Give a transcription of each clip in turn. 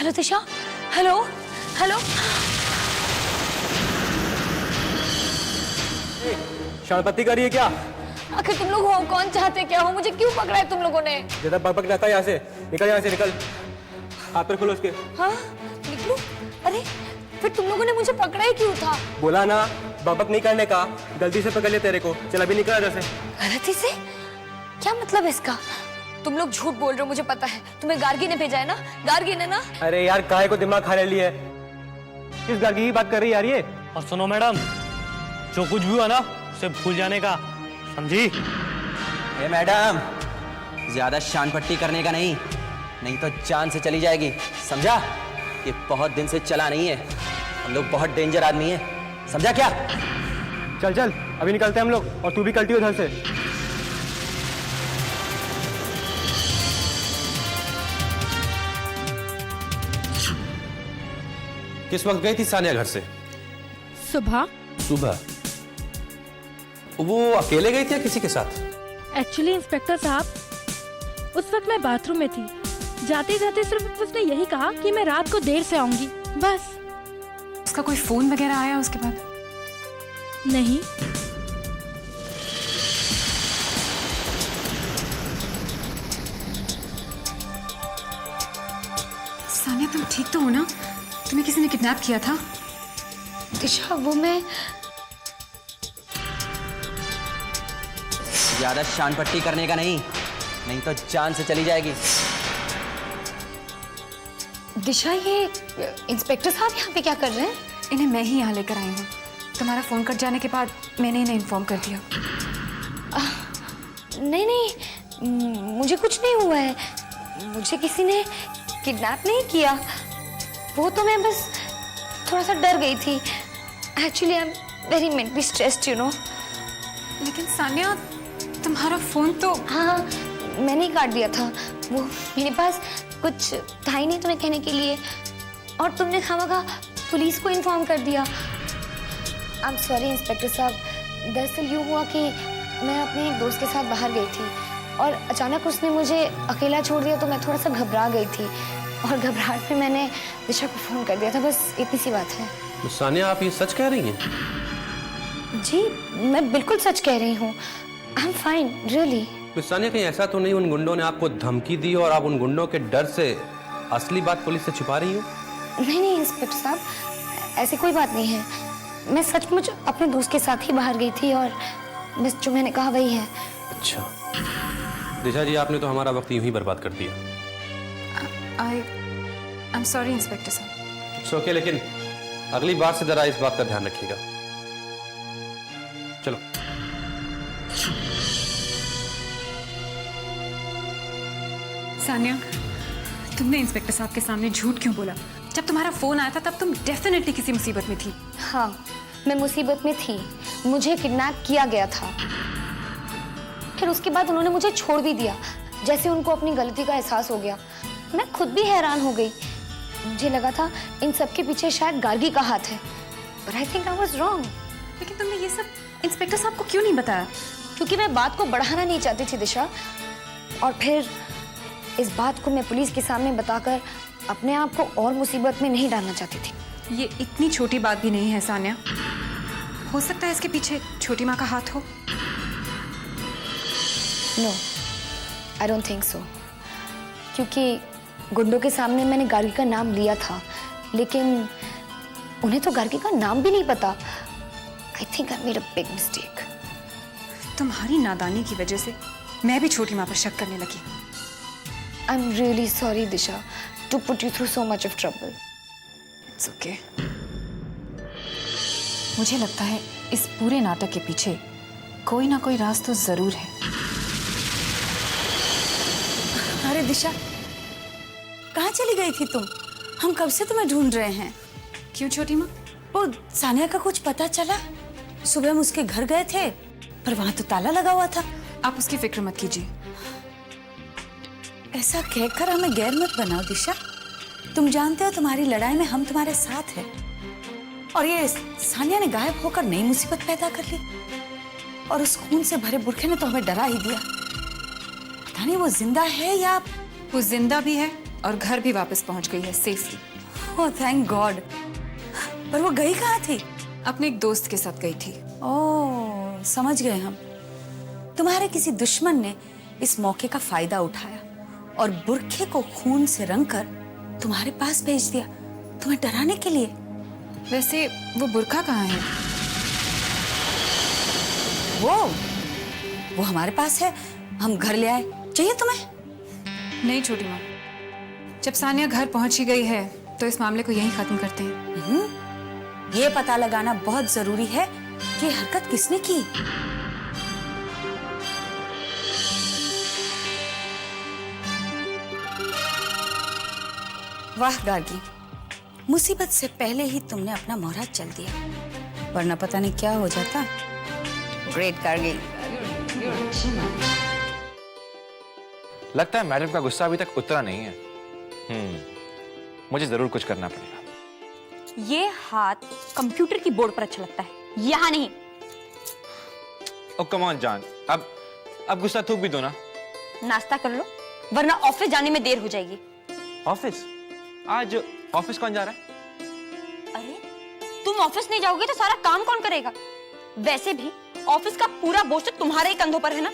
Hello दिशा, hello hello. शानपत्ती कर रही है क्या? आखिर तुम लोग हो कौन, चाहते क्या हो, मुझे क्यों पकड़ा है तुम लोगों ने? ज्यादा बकबक रहता है यहाँ से, निकल यहाँ से निकल। हाथ पर खोलो उसके। हाँ निकलूं? अरे फिर तुम लोगों ने मुझे पकड़ा ही क्यों था? बोला ना बकबक नहीं करने का, गलती से पकड़ लिया तेरे को। चल अभी निकल इधर से। गलती से? क्या मतलब है इसका? तुम लोग झूठ बोल रहे हो, मुझे पता है। तुम्हें गार्गी ने भेजा है ना? गार्गी ने ना? अरे यार काहे को दिमाग खा रही है? किस गार्गी की बात कर रही है यार ये? और सुनो मैडम, जो कुछ भी हुआ ना उसे भूल जाने का, समझी? ए मैडम, ज्यादा शान पट्टी करने का नहीं, नहीं तो जान से चली जाएगी, समझा? ये बहुत दिन से चला नहीं है, हम लोग बहुत डेंजर आदमी हैं, समझा क्या? चल चल अभी निकलते हैं हम लोग, और तू भी कल्टी उधर से। किस वक्त गई थी सानिया घर से? सुबह। सुबह? वो अकेले गई थी या किसी के साथ? एक्चुअली इंस्पेक्टर साहब, उस वक्त मैं बाथरूम में थी। जाते जाते सिर्फ उसने यही कहा कि मैं रात को देर से आऊंगी, बस। उसका कोई फोन वगैरह आया उसके बाद? नहीं। सानिया तुम ठीक तो हो ना? तुम्हें किसी ने किडनैप किया था? दिशा वो मैं ज्यादा शान पट्टी करने का नहीं, नहीं तो जान से चली जाएगी। दिशा, ये इंस्पेक्टर साहब यहाँ पे क्या कर रहे हैं? इन्हें मैं ही यहाँ लेकर आई हूँ। तुम्हारा फोन कट जाने के बाद मैंने इन्हें इन्फॉर्म कर दिया। नहीं नहीं, मुझे कुछ नहीं हुआ है। मुझे किसी ने किडनैप नहीं किया। वो तो मैं बस थोड़ा सा डर गई थी। Actually I am very mentally stressed, you know. लेकिन सानिया, तुम्हारा फोन तो... हाँ, मैंने ही काट दिया था। वो मेरे पास कुछ था ही नहीं तुम्हें कहने के लिए, और तुमने खामखा पुलिस को इन्फॉर्म कर दिया। आई एम सॉरी इंस्पेक्टर साहब। दरअसल यूँ हुआ कि मैं अपने एक दोस्त के साथ बाहर गई थी, और अचानक उसने मुझे अकेला छोड़ दिया, तो मैं थोड़ा सा घबरा गई थी, और घबराहट में मैंने दिशा को फ़ोन कर दिया था। बस इतनी सी बात है। तो सानिया, आप ये सच कह रही हैं? जी, मैं बिल्कुल सच कह रही हूँ। I am fine, really. तो सानिया, कहीं ऐसा तो नहीं उन गुंडों ने आपको धमकी दी और आप उन गुंडों के डर से असली बात पुलिस से छुपा रही हो? नहीं नहीं इंस्पेक्टर साहब, ऐसी कोई बात नहीं है। मैं सचमुच अपने दोस्त के साथ ही बाहर गई थी, और बस जो मैंने कहा वही है। अच्छा दिशा जी, आपने तो हमारा वक्त यूं ही बर्बाद कर दिया। आई एम सॉरी इंस्पेक्टर साहब। इट्स ओके, लेकिन अगली बार से जरा इस बात का ध्यान रखिएगा। चलो। सानिया, तुमने इंस्पेक्टर साहब के सामने झूठ क्यों बोला? जब तुम्हारा फोन आया था तब तुम डेफिनेटली किसी मुसीबत में थी। हाँ, मैं मुसीबत में थी। मुझे किडनैप किया गया था। फिर उसके बाद उन्होंने मुझे छोड़ भी दिया, जैसे उनको अपनी गलती का एहसास हो गया। मैं खुद भी हैरान हो गई। मुझे लगा था इन सब के पीछे शायद गार्गी का हाथ है, but I think I was wrong। लेकिन तुमने ये सब इंस्पेक्टर साहब को क्यों नहीं बताया? क्योंकि मैं बात को बढ़ाना नहीं चाहती थी दिशा, और फिर इस बात को मैं पुलिस के सामने बताकर अपने आप को और मुसीबत में नहीं डालना चाहती थी। ये इतनी छोटी बात भी नहीं है सानिया। हो सकता है इसके पीछे छोटी माँ का हाथ हो। No, I don't think so. क्योंकि गुंडों के सामने मैंने गार्गी का नाम लिया था, लेकिन उन्हें तो गार्गी का नाम भी नहीं पता। I think I made a big mistake. तुम्हारी नादानी की वजह से मैं भी छोटी माँ पर शक करने लगी। I am really sorry Disha to put you through so much of trouble. It's okay. मुझे लगता है इस पूरे नाटक के पीछे कोई ना कोई राज तो जरूर है। अरे दिशा, कहाँ चली गई थी तुम? हम कब से तुम्हें ढूंढ रहे हैं। क्यों छोटी माँ? वो सानिया का कुछ पता चला? सुबह हम उसके घर गए थे, पर वहां तो ताला लगा हुआ था। आप उसकी फिक्र मत कीजिए। ऐसा कहकर हमें गैर मत बनाओ दिशा। तुम जानते हो तुम्हारी लड़ाई में हम तुम्हारे साथ हैं, और ये सानिया ने गायब होकर नई मुसीबत पैदा कर ली, और उस खून से भरे बुरखे ने तो हमें डरा ही दिया। पता नहीं वो जिंदा है या... वो जिंदा भी है और घर भी वापस पहुंच गई है सेफली। Oh thank God. पर वो गई कहाँ थी? अपने एक दोस्त के साथ गई थी। ओह समझ गए हम। तुम्हारे किसी दुश्मन ने इस मौके का फायदा उठाया और बुरखे को खून से रंगकर तुम्हारे पास भेज दिया, तुम्हें डराने के लिए। वैसे वो बुरखा कहाँ है? वो हमारे पास है, हम घर ले आए। चाहिए तुम्हें? नहीं छोटी माँ, जब सानिया घर पहुंच ही गई है तो इस मामले को यहीं खत्म करते हैं। ये पता लगाना बहुत जरूरी है कि हरकत किसने की। वाह गार्गी, मुसीबत से पहले ही तुमने अपना मोहरा चल दिया, वरना पता नहीं क्या हो जाता। ग्रेट गार्गी। लगता है मैडम का गुस्सा अभी तक उतरा नहीं है। मुझे जरूर कुछ करना पड़ेगा। ये हाथ कंप्यूटर की बोर्ड पर अच्छा लगता है, यहाँ नहीं। ओ कम ऑन जान, अब गुस्सा थूक भी दो ना। नाश्ता कर लो, वरना ऑफिस जाने में देर हो जाएगी। ऑफिस? आज ऑफिस कौन जा रहा है? अरे तुम ऑफिस नहीं जाओगे तो सारा काम कौन करेगा? वैसे भी ऑफिस का पूरा बोझ तो तुम्हारे ही कंधों पर है ना।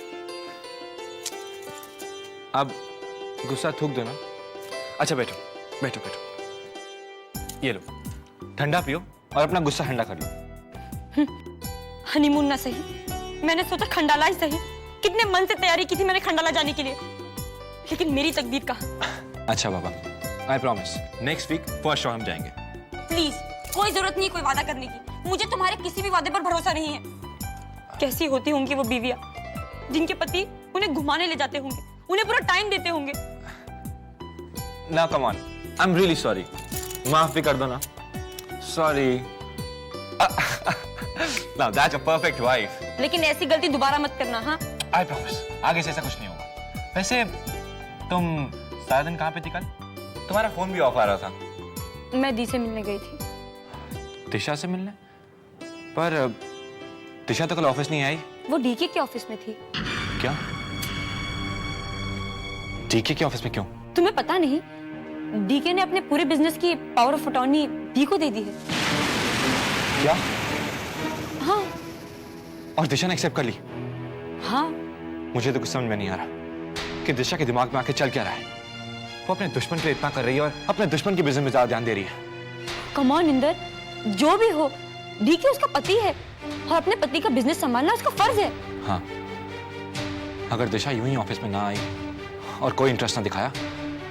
अब गुस्सा थूक दो ना। अच्छा बैठो बैठो बैठो, ये लो ठंडा पियो और अपना गुस्सा ठंडा कर लो। हनीमून ना सही, मैंने सोचा खंडाला ही सही। कितने मन से तैयारी की थी मैंने खंडाला जाने के लिए, लेकिन मेरी तकदीर कहाँ। अच्छा बाबा, I promise next week first show हम जाएंगे। प्लीज, कोई जरूरत नहीं कोई वादा करने की। मुझे तुम्हारे किसी भी वादे पर भरोसा नहीं है। कैसी होती होंगी वो बीवियां जिनके पति उन्हें घुमाने ले जाते होंगे, उन्हें पूरा टाइम देते होंगे। ना come on, I am really sorry. माफ भी कर दो ना। Sorry. Now that's a perfect wife. लेकिन ऐसी गलती दोबारा मत करना। हाँ, आई प्रॉमिस आगे से ऐसा कुछ नहीं होगा। वैसे तुम सारा दिन कहाँ पे थी कल? तुम्हारा फोन भी ऑफ आ रहा था। मैं दी से मिलने गई थी। दिशा से मिलने? पर दिशा तो कल ऑफिस नहीं आई। वो डीके के ऑफिस में थी। क्या? डीके के ऑफिस में क्यों? तुम्हें पता नहीं, डीके ने अपने पूरे बिजनेस की पावर ऑफ अटॉर्नी डी को दे दी है। क्या? हाँ। और दिशा ने एक्सेप्ट कर ली? हाँ। मुझे तो कुछ समझ में नहीं आ रहा कि दिशा के दिमाग में आके चल क्या रहा है। वो अपने दुश्मन के लिए इतना कर रही है और अपने दुश्मन के बिजनेस में ज्यादा ध्यान दे रही है। कम ऑन इंदर, जो भी हो, डीके उसका पति है और अपने पति का बिजनेस संभालना उसका फर्ज है। हाँ, अगर दिशा यूं ही ऑफिस में ना आई और कोई इंटरेस्ट ना दिखाया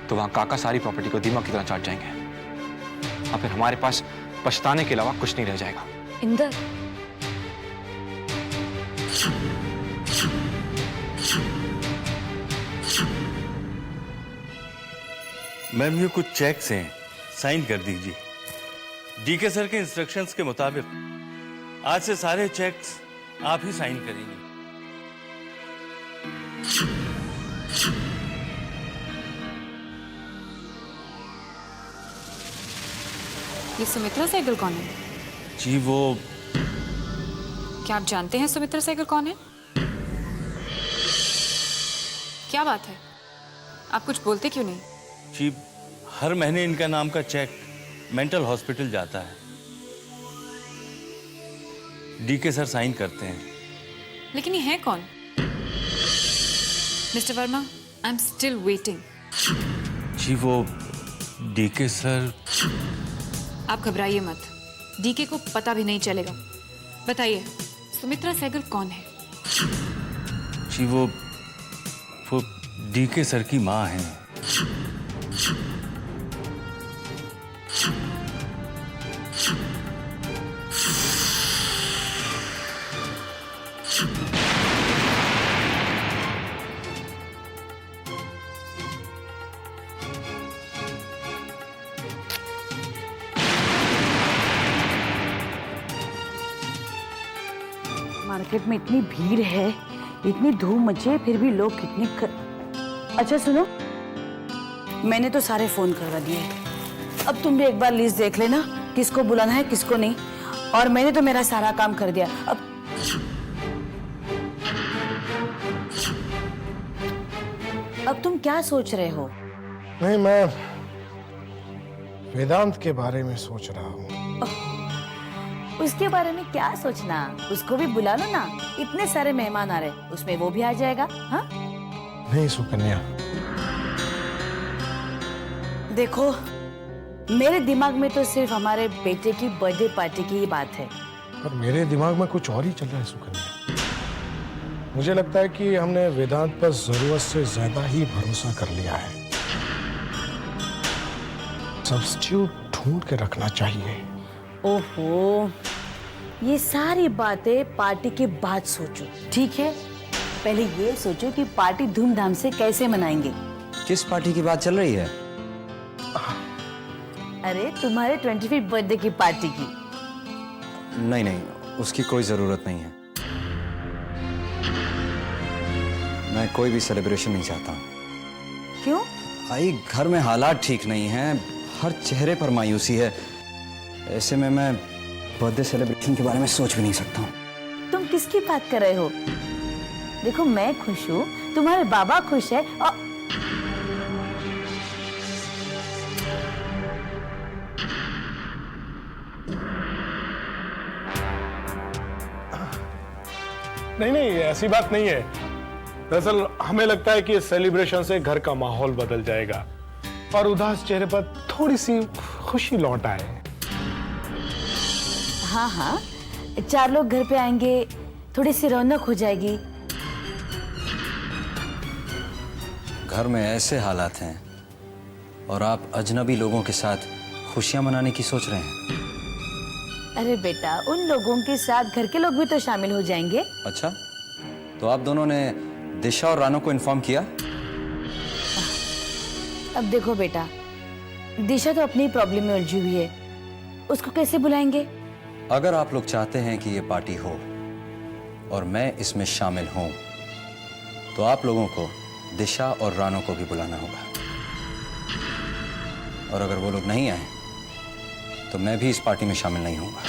तो वहां काका सारी प्रॉपर्टी को दीमक की तरह चाट जाएंगे और फिर हमारे पास पछताने के अलावा कुछ नहीं रह जाएगा। इंदर, मैम ये कुछ चेक्स हैं, साइन कर दीजिए। डीके सर के इंस्ट्रक्शंस के मुताबिक आज से सारे चेक्स आप ही साइन करेंगे। ये सुमित्रा सहगल कौन है? जी वो क्या आप जानते हैं सुमित्रा सहगल कौन है? क्या बात है, आप कुछ बोलते क्यों नहीं? जी हर महीने इनका नाम का चेक मेंटल हॉस्पिटल जाता है, डीके सर साइन करते हैं। लेकिन ये है कौन? Mister Verma, I am still waiting. जी वो डीके सर। आप घबराइए मत, डीके को पता भी नहीं चलेगा। बताइए, सुमित्रा सहगल कौन है? जी वो डीके सर की माँ है। मार्केट में इतनी भीड़ है, इतनी धूम मची है, फिर भी लोग कितने अच्छा सुनो, मैंने तो सारे फोन करवा दिए। अब तुम भी एक बार लिस्ट देख लेना, किसको बुलाना है किसको नहीं। और मैंने तो मेरा सारा काम कर दिया। अब तुम क्या सोच रहे हो? नहीं, मैं वेदांत के बारे में सोच रहा हूँ। उसके बारे में क्या सोचना, उसको भी बुला लो ना, इतने सारे मेहमान आ रहे, उसमें वो भी आ जाएगा। हाँ नहीं सुकन्या, देखो मेरे दिमाग में तो सिर्फ हमारे बेटे की बर्थडे पार्टी की ही बात है। पर मेरे दिमाग में कुछ और ही चल रहा है सुकन्या। मुझे लगता है कि हमने वेदांत पर जरूरत से ज्यादा ही भरोसा कर लिया है। सब्स्टिट्यूट ढूंढ के रखना चाहिए। ओहो, ये सारी बातें पार्टी के बाद सोचो, ठीक है? पहले ये सोचो कि पार्टी धूमधाम से कैसे मनाएंगे। किस पार्टी की बात चल रही है? अरे तुम्हारे 25th बर्थडे की पार्टी की। नहीं नहीं, उसकी कोई जरूरत नहीं है। मैं कोई भी सेलिब्रेशन नहीं चाहता। क्यों? भाई घर में हालात ठीक नहीं हैं, हर चेहरे पर मायूसी है। ऐसे में मैं बर्थडे सेलिब्रेशन के बारे में सोच भी नहीं सकता हूँ। तुम किसकी बात कर रहे हो? देखो मैं खुश हूँ, तुम्हारे बाबा खुश है और नहीं, ऐसी बात नहीं है। दरअसल हमें लगता है कि इस सेलिब्रेशन से घर का माहौल बदल जाएगा और उदास चेहरे पर थोड़ी सी खुशी लौट आए। हाँ हाँ, 4 लोग घर पे आएंगे, थोड़ी सी रौनक हो जाएगी। घर में ऐसे हालात हैं और आप अजनबी लोगों के साथ खुशियां मनाने की सोच रहे हैं। अरे बेटा, उन लोगों के साथ घर के लोग भी तो शामिल हो जाएंगे। अच्छा, तो आप दोनों ने दिशा और रानो को इन्फॉर्म किया? अब देखो बेटा, दिशा तो अपनी प्रॉब्लम में उलझी हुई है, उसको कैसे बुलाएंगे? अगर आप लोग चाहते हैं कि ये पार्टी हो और मैं इसमें शामिल हूं, तो आप लोगों को दिशा और रानो को भी बुलाना होगा। और अगर वो लोग नहीं आए तो मैं भी इस पार्टी में शामिल नहीं होऊंगा।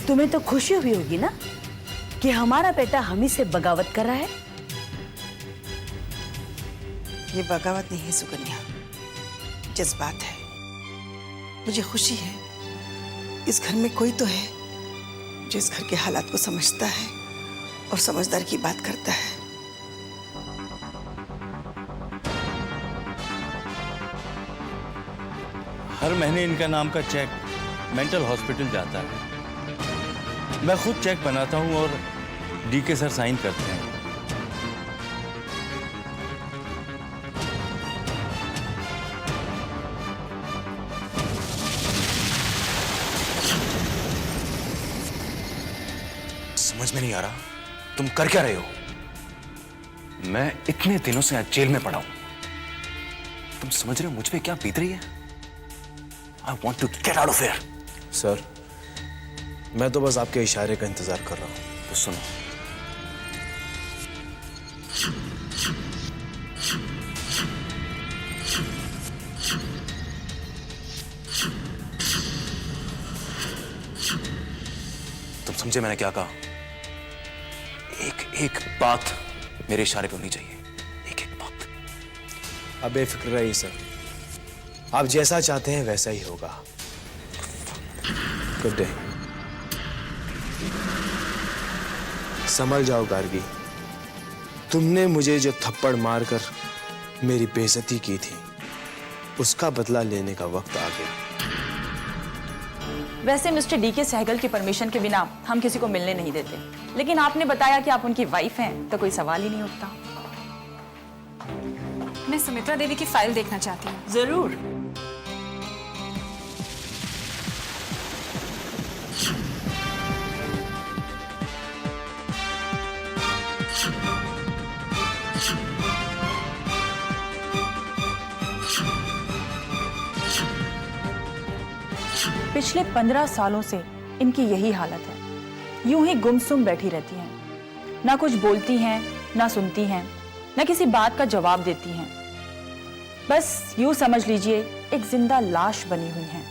तुम्हें तो खुशी हुई होगी ना कि हमारा बेटा हम ही से बगावत कर रहा है। ये बगावत नहीं है सुकन्या, जज्बात है। मुझे खुशी है इस घर में कोई तो है जो इस घर के हालात को समझता है और समझदार की बात करता है। हर महीने इनका नाम का चेक मेंटल हॉस्पिटल जाता है। मैं खुद चेक बनाता हूं और डीके सर साइन करते हैं। समझ में नहीं आ रहा तुम कर क्या रहे हो? मैं इतने दिनों से आज जेल में पड़ा हूं, तुम समझ रहे हो मुझ पे क्या बीत रही है? I want to get out of here. Sir, मैं तो बस आपके इशारे का इंतजार कर रहा हूं। तो सुनो, तुम समझे मैंने क्या कहा? एक एक बात मेरे इशारे पे होनी चाहिए, एक एक बात। अब बेफिक्र रहिए सर, आप जैसा चाहते हैं वैसा ही होगा। Good day. संभल जाओ गार्गी, तुमने मुझे जो थप्पड़ मारकर मेरी बेइज्जती की थी उसका बदला लेने का वक्त आ गया। वैसे मिस्टर डीके सहगल की परमिशन के बिना हम किसी को मिलने नहीं देते, लेकिन आपने बताया कि आप उनकी वाइफ हैं तो कोई सवाल ही नहीं उठता। मैं सुमित्रा देवी की फाइल देखना चाहती हूँ। जरूर। पिछले 15 सालों से इनकी यही हालत है, यूं ही गुमसुम बैठी रहती हैं, ना कुछ बोलती हैं, ना सुनती हैं, ना किसी बात का जवाब देती हैं। बस यूं समझ लीजिए एक जिंदा लाश बनी हुई हैं।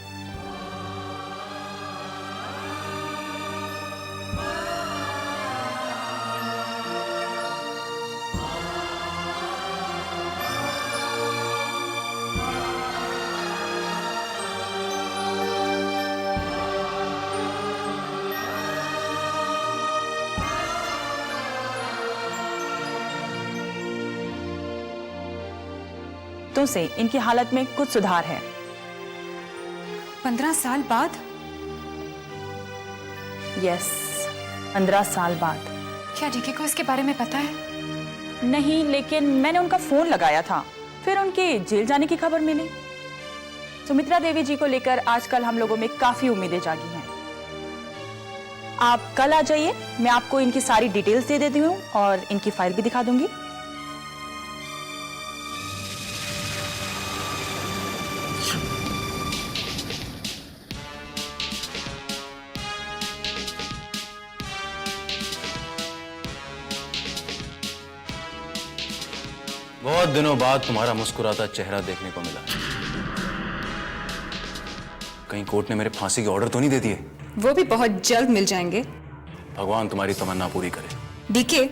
तो से इनकी हालत में कुछ सुधार है। 15 साल बाद? यस, 15 साल बाद। क्या डीके को इसके बारे में पता है? नहीं, लेकिन मैंने उनका फोन लगाया था, फिर उनके जेल जाने की खबर मिली। सुमित्रा देवी जी को लेकर आजकल हम लोगों में काफी उम्मीदें जागी हैं। आप कल आ जाइए, मैं आपको इनकी सारी डिटेल्स दे देती हूँ और इनकी फाइल भी दिखा दूंगी। बहुत दिनों बाद तुम्हारा मुस्कुराता चेहरा देखने को मिला। कहीं कोर्ट ने मेरे फांसी के ऑर्डर तो नहीं दे दिए? वो भी बहुत जल्द मिल जाएंगे। भगवान तुम्हारी तमन्ना पूरी करे। डीके,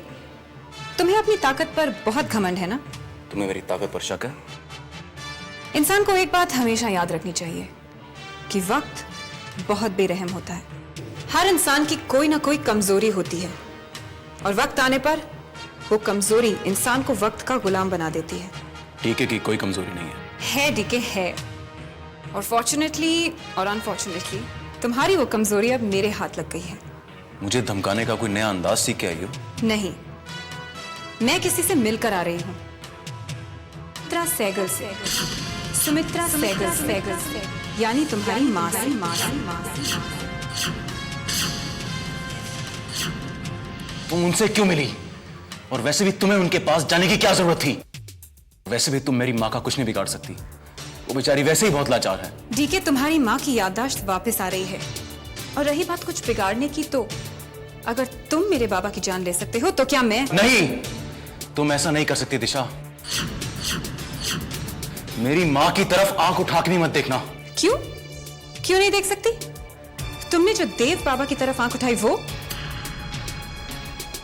तुम्हें अपनी ताकत पर बहुत घमंड है ना? तुम्हें मेरी ताकत पर शक है? इंसान को एक बात हमेशा याद रखनी चाहिए कि वक्त बहुत बेरहम होता है। हर इंसान की कोई ना कोई कमजोरी होती है और वक्त आने पर वो कमजोरी इंसान को वक्त का गुलाम बना देती है। डीके की कोई कमजोरी नहीं है डीके, है। और फॉर्चुनेटली और अनफॉर्चुनेटली तुम्हारी वो कमजोरी अब मेरे हाथ लग गई है। मुझे धमकाने का कोई नया अंदाज सीख के आई हो? नहीं, मैं किसी से मिलकर आ रही हूँ। सुमित्रा सहगल से। सुमित्रा सहगल, यानी तुम्हारी माँ से। तुम उनसे क्यों मिली? और वैसे भी तुम्हें उनके पास जाने की क्या जरूरत थी? वैसे भी तुम मेरी माँ का कुछ नहीं बिगाड़ सकती। वो बेचारी वैसे ही बहुत लाचार है। डीके, तुम्हारी माँ की याददाश्त वापस आ रही है। और रही बात कुछ बिगाड़ने की, तो अगर तुम मेरे बाबा की जान ले सकते हो तो क्या मैं? नहीं, तुम ऐसा नहीं कर सकती दिशा। मेरी माँ की तरफ आंख उठा के मत देखना। क्यों? क्यों नहीं देख सकती? तुमने जो देव बाबा की तरफ आंख उठाई, वो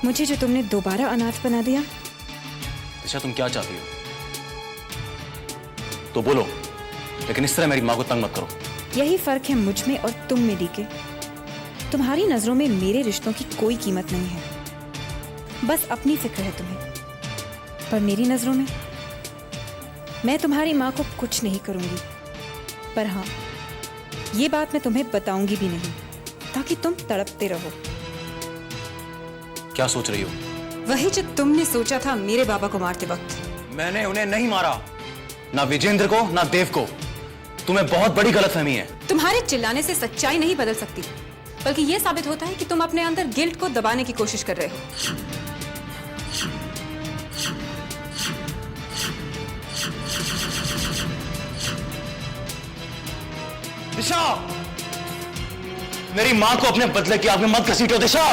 मुझे जो तुमने दोबारा अनाथ बना दिया। दिशा, तुम क्या चाहती हो? तो बोलो, लेकिन इस तरह मेरी माँ को तंग मत करो। यही फर्क है मुझ में और तुम में डीके। तुम्हारी नजरों में मेरे रिश्तों की कोई कीमत नहीं है, बस अपनी फिक्र है तुम्हें। पर मेरी नजरों में मैं तुम्हारी माँ को कुछ नहीं करूंगी। पर हाँ, ये बात मैं तुम्हें बताऊंगी भी नहीं, ताकि तुम तड़पते रहो। क्या सोच रही हो? वही जो तुमने सोचा था मेरे बाबा को मारते वक्त। मैंने उन्हें नहीं मारा, ना विजेंद्र को ना देव को। तुम्हें बहुत बड़ी गलतफहमी है। तुम्हारे चिल्लाने से सच्चाई नहीं बदल सकती, बल्कि यह साबित होता है कि तुम अपने अंदर गिल्ट को दबाने की कोशिश कर रहे हो। दिशा, मेरी मां को अपने बदले की आग में मत घसीटो दिशा।